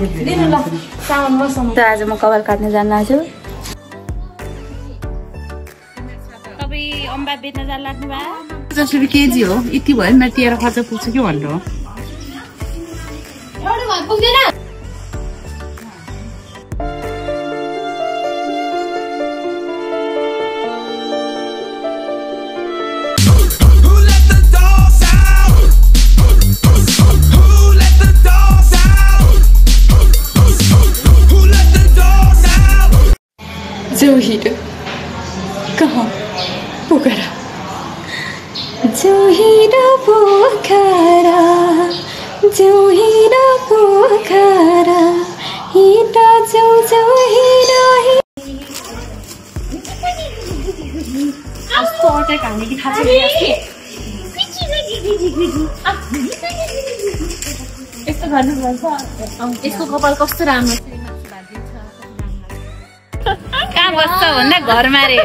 आज म कपाल काट्न जान लाग्छु। तपाईँ अम्बा बेच्न जान लाग्नु भयो? 50 रुपियाँ केजी हो। यति भयो मेरो 13 खर्च पुग्छ कि भन्नु हो। जोहिरो कहाँ पोखरा जोहिरो पोखरा जोहिरो पोखरा हिटा जो जोहिरो कस्तो अट्याक हान्ने कि थाहा छैन यस्तो गर्नुपर्छ। यसको कपाल कस्तो राम्रो छ। कहाँ बस्छ भन्दा घरमा रे।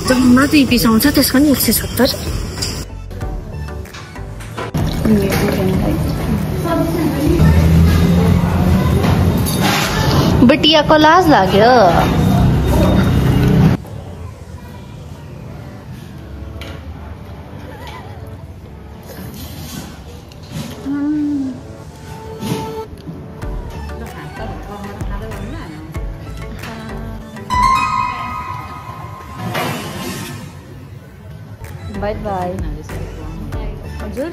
जम्मा 2 पिस आउँछ त्यसको नि 170। बटियाको लाज लाग्यो। Bye bye. हजुर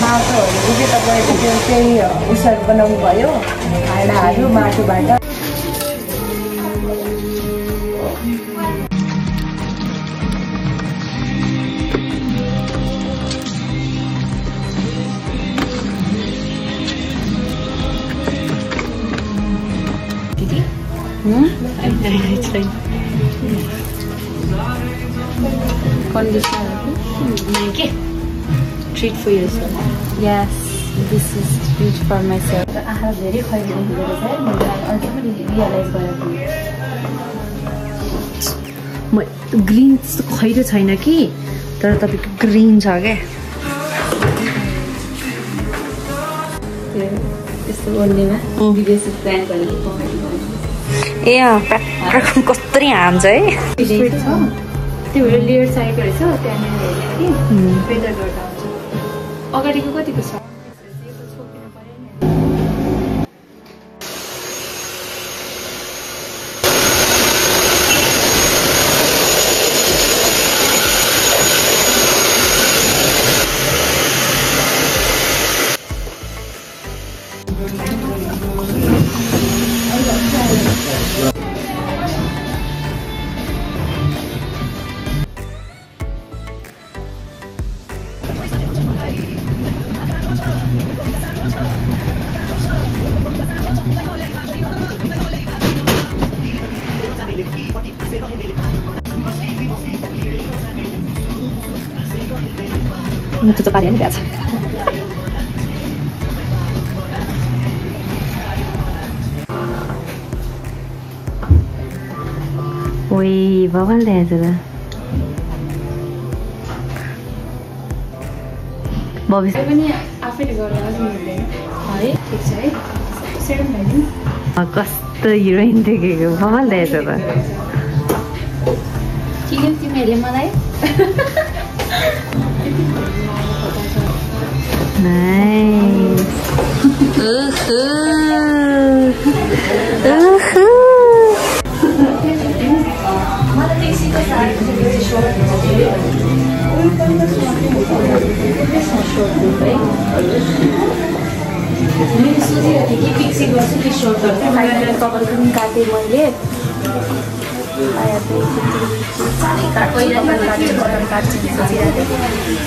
माटोहरू चाहिँ तपाईँको त्यही उसहरू बनाउनु भयो भाँडाहरू माटोबाट। Conditioner. Treat for yourself. Yes, this is treat for myself. आँखा धेरै खैरो हुँदो रहेछ है। मैले अझै पनि रियलाइज गरेको म ग्रीन त्यस्तो खैरो छैन कि तर तपाईँको ग्रीन छ क्या। यस्तो ओर्नेमा विदेशी ब्रान्डहरू ए प्याक कस्तरी हान्छ है। त्यो भएर लेयर चाहिएको रहेछ त्यहाँनिर हेर्दाखेरि बेटर गर्दा हुन्छ। अगाडिको कतिको छ? Tutup kalian di atas. Wih, bawal deh itu. Bobby. पनि आफैले गर्न सक्नुहुँदैन है। ठीक छ है। सेरम भइदिनु। कस्तो हिरोइन देखेको बवाल दे त। किन तिमीले मलाई Nice. मैले सोचेको थिएँ कि पिक्सी गर्छु कि सर्टहरू फाइनल कपाल पनि काटेँ मैले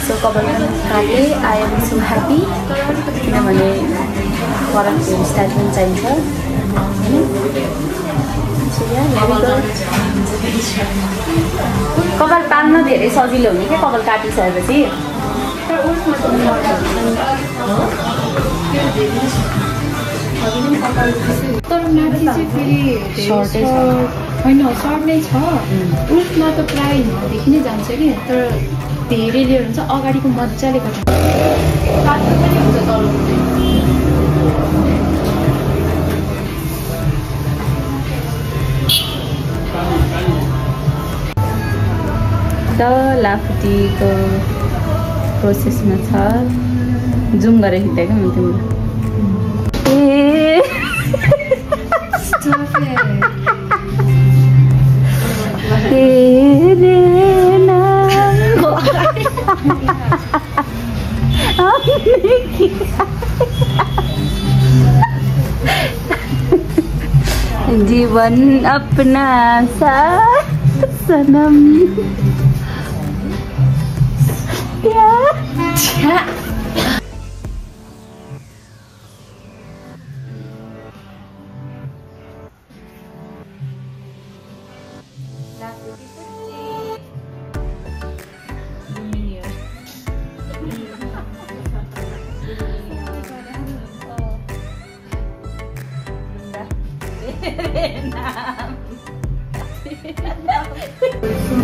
सो कपाल पनि काटेँ आई एम सो ह्याप्पी किनभने फरक हेयर स्टाइल पनि चाहिन्छ कपाल पाल्न धेरै सजिलो हुने क्या कपाल काटिसकेपछि तर माथि चाहिँ फेरि सर्टै छ। होइन सर्ट नै छ रुफमा त प्रायः हिउँदेखि नै जान्छ कि तर धेरै लेयर हुन्छ अगाडिको मजाले गर्छ काट्नु पनि हुन्छ तलको त लाफुटीको प्रोसेसमा छ जुम गरेर खिच्दा क्या म तिम्रो जीवन अपना साथ सनम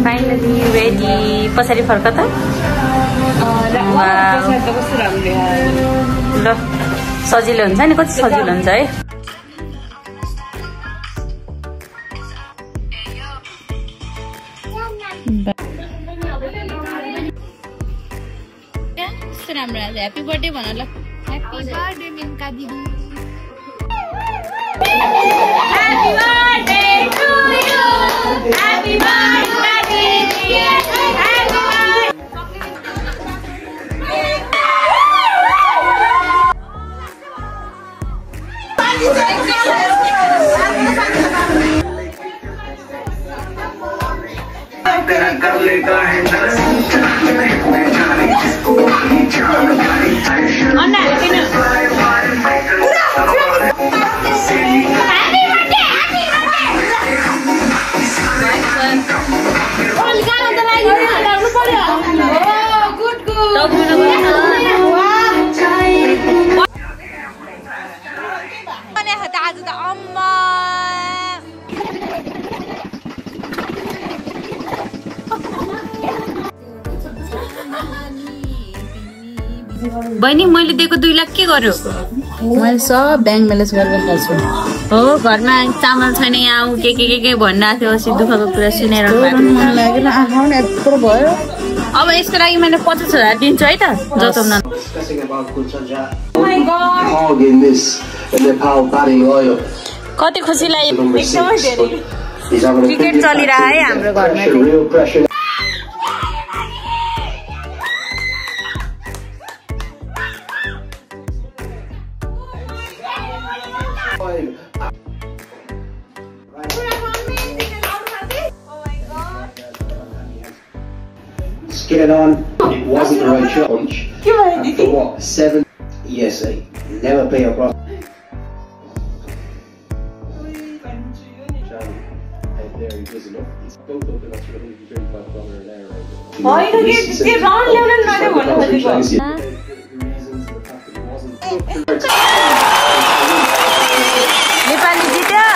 फाइनली रेडी पछाडि फर्क त ल सजिलो हुन्छ नि कति सजिलो हुन्छ है राम्रो आज ह्याप्पी बर्थडे भन ल ह्याप्पी बर्थडे मिन्का दिदी happy birthday to you happy birthday dear तेरा कर लेता है बहिनी मैले दिएको 2 लाख के गर्यो मैले सब ब्याङ्क ब्यालेन्स गरेर खान्छु हो घरमा चामल छैन यहाँ आऊ के भनिरहेको थियो अस्ति दुःखको कुरा सुनेर मन लागेन आँखा पनि यत्रो भयो अब यसको लागि मैले 50,000 दिन्छु है त जताउन कति खुसी लाग्यो एकदमै धेरै क्रिकेट चलिरहेको है हाम्रो घरमा चाहिँ Get it on. It wasn't the right challenge. After what? 7 years, never play across. Nepali जित्यो